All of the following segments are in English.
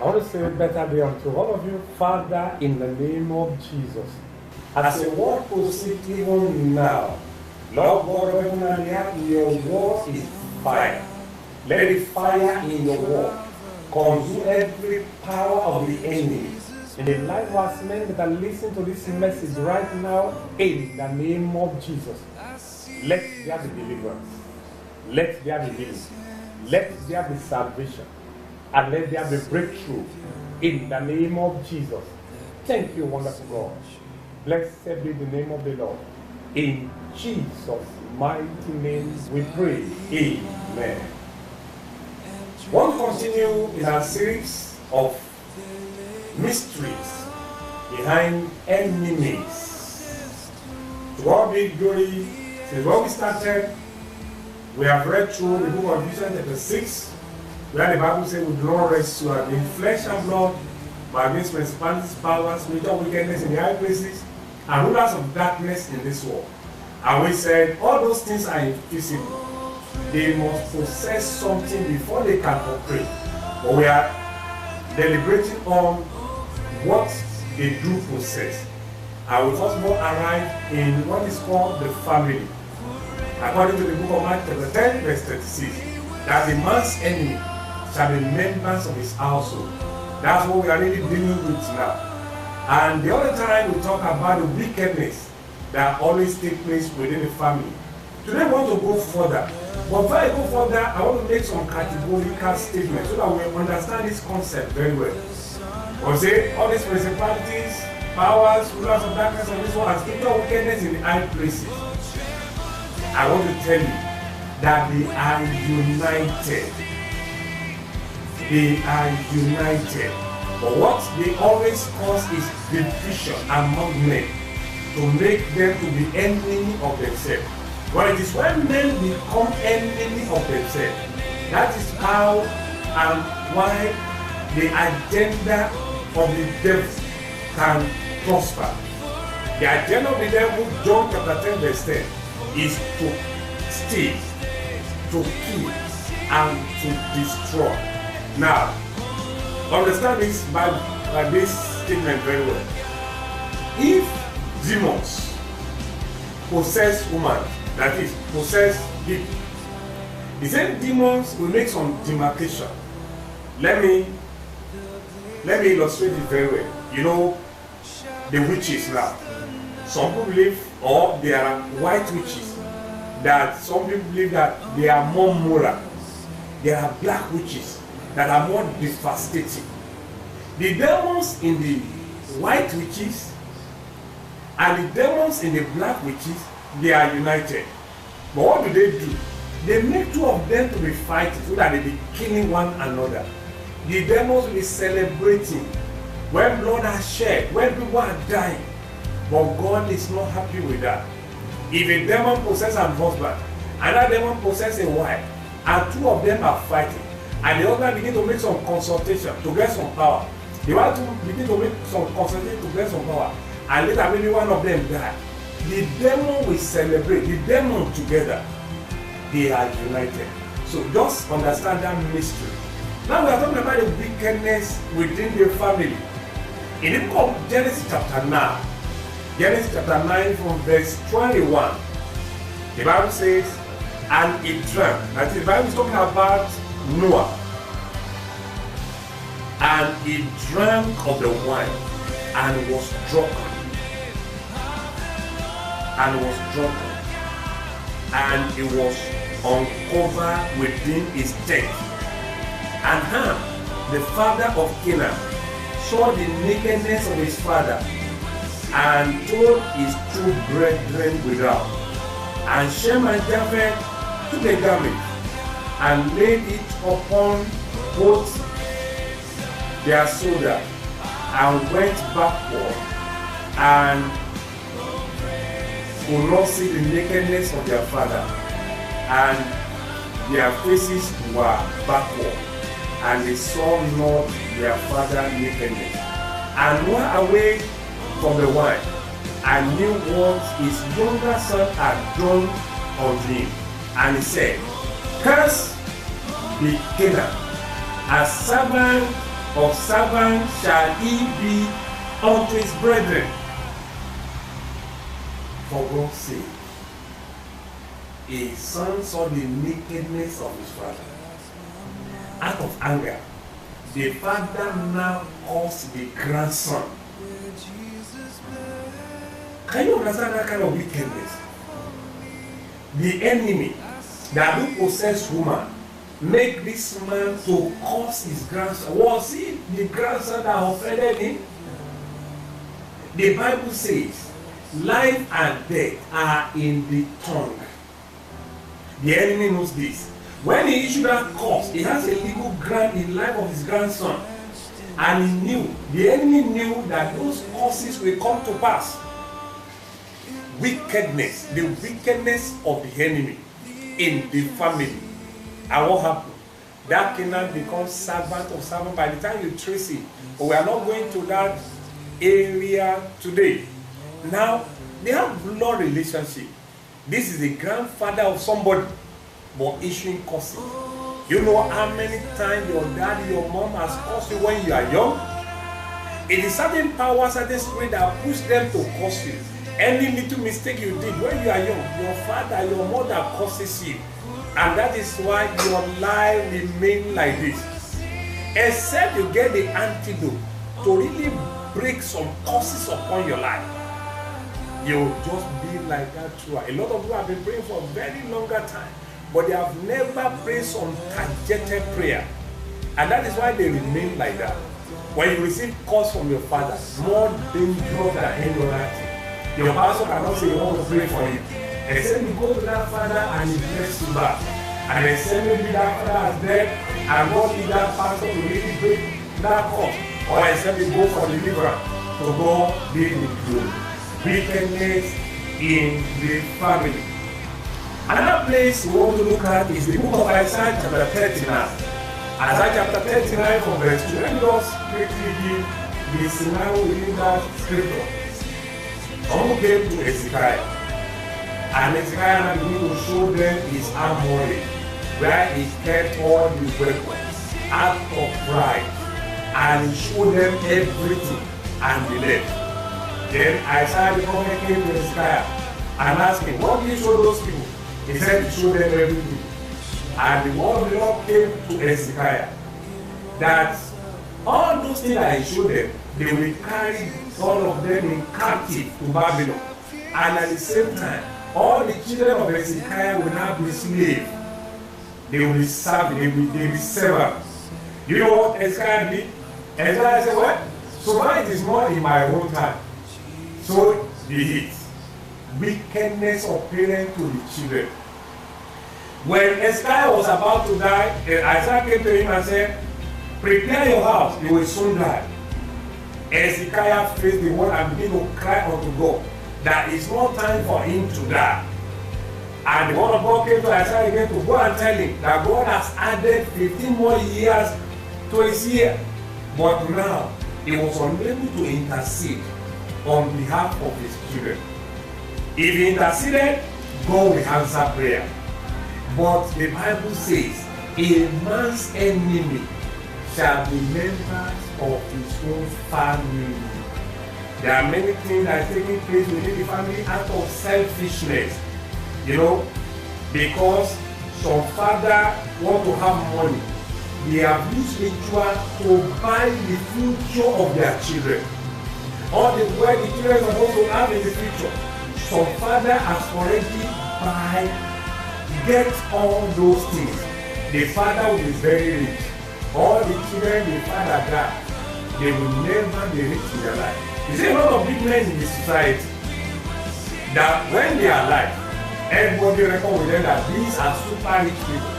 I want to say better day unto all of you, Father, in the name of Jesus. As a word proceed even now, Lord God of heaven and earth, your word is fire. Let the fire in your word consume every power of the enemy in the life of us men that are listening to this message right now, in the name of Jesus. Let there be deliverance. Let there be healing. Let there be salvation. And let there be breakthrough in the name of Jesus. Thank you, wonderful God. Blessed be the name of the Lord. In Jesus' mighty name we pray. Amen. We want to continue in our series of mysteries behind enemies. To God be glory. Since when we started, we have read through the book of Ephesians chapter 6, where the Bible says we do not wrestle against flesh and blood, but against principalities, powers, spiritual wickedness in the high places, and rulers of darkness in this world. And we said all those things are invisible. They must possess something before they can operate. But we are deliberating on what they do possess. I will first of all arrive in what is called the family. According to the book of Mark chapter 10, verse 36, that the man's enemy shall be members of his household. That's what we are really dealing with now. And the other time we talk about the wickedness that always takes place within the family. Today I want to go further. But before I go further, I want to make some categorical statements so that we understand this concept very well. We say all these principalities, powers, rulers of darkness of this world, and spiritual wickedness in the high places. I want to tell you that they are united. They are united. But what they always cause is division among men to make them to be enemy of themselves. But it is when men become enemy of themselves, that is how and why the agenda of the devil can prosper. The agenda of the devil, John chapter 10 verse 10, is to steal, to kill, and to destroy. Now, understand this by this statement very well. If demons possess woman, that is, possess people, the same demons will make some demarcation. Let me illustrate it very well. You know, the witches now. Some people believe, or there are white witches, that some people believe that they are more moral. There are black witches that are more devastating. The demons in the white witches and the demons in the black witches, they are united. But what do? They make two of them to be fighting so that they be killing one another. The demons will be celebrating when blood is shed, when people are dying. But God is not happy with that. If a demon possesses a husband, another demon possesses a wife, and two of them are fighting, and the husband begin to make some consultation to get some power, the wife begin to make some consultation to get some power, and later maybe one of them die, the demon will celebrate, the demon together, they are united. So just understand that mystery. Now we are talking about the wickedness within the family. In the book of Genesis chapter 9, Genesis chapter 9 from verse 21, the Bible says, and he drank. That is, the Bible is talking about Noah. And he drank of the wine and was drunken. And he was uncovered within his tent. And Ham, the father of Canaan, saw the nakedness of his father, and told his two brethren without. And Shem and Japheth took a garment and laid it upon both their shoulders, and went backward, and could not see the nakedness of their father, and their faces were backward, and they saw not their father nakedness. And were away from the wine, and knew what his younger son had done unto him. And he said, Cursed be Canaan, a servant of servants shall he be unto his brethren. For God's sake, a son saw the nakedness of his father. Out of anger, the father now calls the grandson. Can you understand that kind of wickedness? The enemy that will possess woman make this man to curse his grandson. Was he the grandson that offended him? The Bible says, life and death are in the tongue. The enemy knows this. When he issued that curse, he has a legal grant in the life of his grandson. And he knew, the enemy knew that those curses will come to pass. Wickedness, the wickedness of the enemy in the family. And what happened? That Canaan becomes servant of servant by the time you trace it. But we are not going to that area today. Now, they have blood relationship. This is the grandfather of somebody, but issuing curses. You know how many times your daddy, your mom has cursed you when you are young? It is certain power, certain spirit that push them to curse you. Any little mistake you did when you are young, your father, your mother curses you. And that is why your life remains like this. Except you get the antidote to really break some curses upon your life. You'll just be like that too. A lot of people have been praying for a very longer time, but they have never prayed some targeted prayer. And that is why they remain like that. When you receive calls from your father, more dangerous than any other thing. Your pastor cannot say he wants to pray for you. Except you go to that father and he bless you back. And except maybe that father is dead and God need that pastor to really break that cause. Or except you go for deliverance to go be with you. Wickedness in the family. Another place we want to look at is the book of Isaiah chapter 39. Isaiah chapter 39 from verse 2. Let me just quickly give the scenario within that scripture. Someone came to Hezekiah, and Hezekiah began to show them his armory, where he kept all his weapons out of pride, and he showed them everything, and they left. Then Isaiah the prophet came to Hezekiah and asked him, what did you show those people? He said he showed them everything. And the word of the Lord came to Hezekiah that all those things that he showed them, they will carry all of them in captive to Babylon. And at the same time, all the children of Hezekiah will now be slaves. They will be served, they will be servants. You know what Hezekiah did? Hezekiah said, what? So far it is not in my own time. So be it. Wickedness of parents to the children. When Hezekiah was about to die, Isaiah came to him and said, prepare your house, you will soon die. Hezekiah faced the word and began to cry unto God that it's not time for him to die. And the word of God came to Isaiah again to go and tell him that God has added 15 more years to his year. But now, he was unable to intercede on behalf of his children. If he interceded, God will answer prayer. But the Bible says, a man's enemy shall be members of his own family. There are many things that are taking place within the family out of selfishness. You know, because some father want to have money. They have used ritual to buy the future of their children. Or the way the children are supposed to have in the future. Some father has already get all those things. The father will be very rich. All the children the father died, they will never be rich in their life. You see a lot of big men in the society that when they are alive, everybody reckon with them that these are super rich people.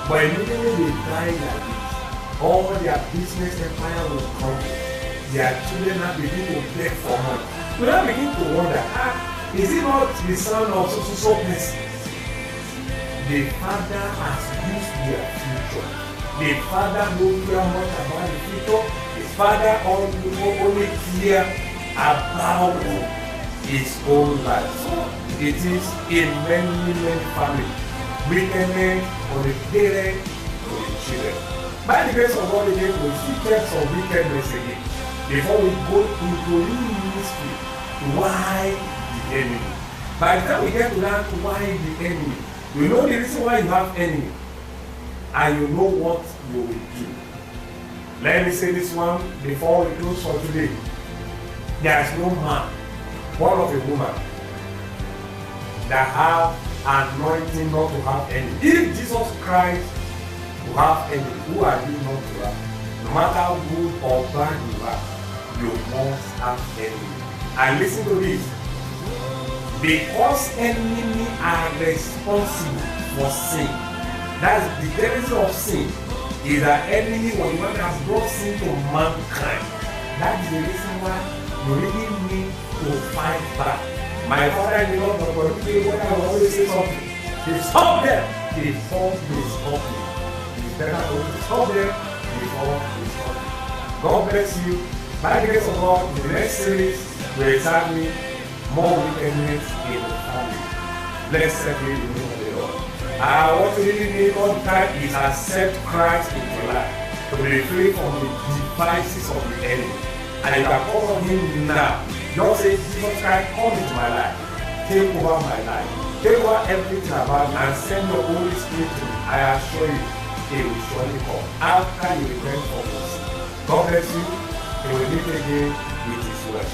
But immediately they die like this, all their business empire will crumble. Their children now begin to beg for money. So now begin to wonder, is it not the son of so person? The father has used their future. The father knows very much about the future. The father only care about his own life. So it is in many families. Wickedness for the parents to the children. By the grace of God again, we see text of wickedness again. Before we go into new ministry, why the enemy? By the time we get to that, why the enemy? You know the reason why you have enemy, and you know what you will do. Let me say this one before we close for today. There is no man, born of a woman, that have anointing not to have enemy. If Jesus Christ will have enemy, who are you not to have? No matter how good or bad you are, you must have enemy. And listen to this. Because enemy are responsible for sin. That's the definition of sin. Is that enemy when man has brought sin to mankind. That is the reason why you really need to fight back. My father in the Lord, when I will always say something, they stop them before they stop me. It's better to stop them before they stop me. God bless you. By the grace of God, in the next series, we examine more wickedness in the family. Blessed be the name of the Lord. What you really need all the time is accept Christ in your life to be free from the devices of the enemy. And you can call on him now. Just say, Jesus Christ, come into my life. Take over my life. Take over everything about me and send the Holy Spirit to me. I assure you, he will surely come. After you repent from this. God bless you. He will meet again with his word.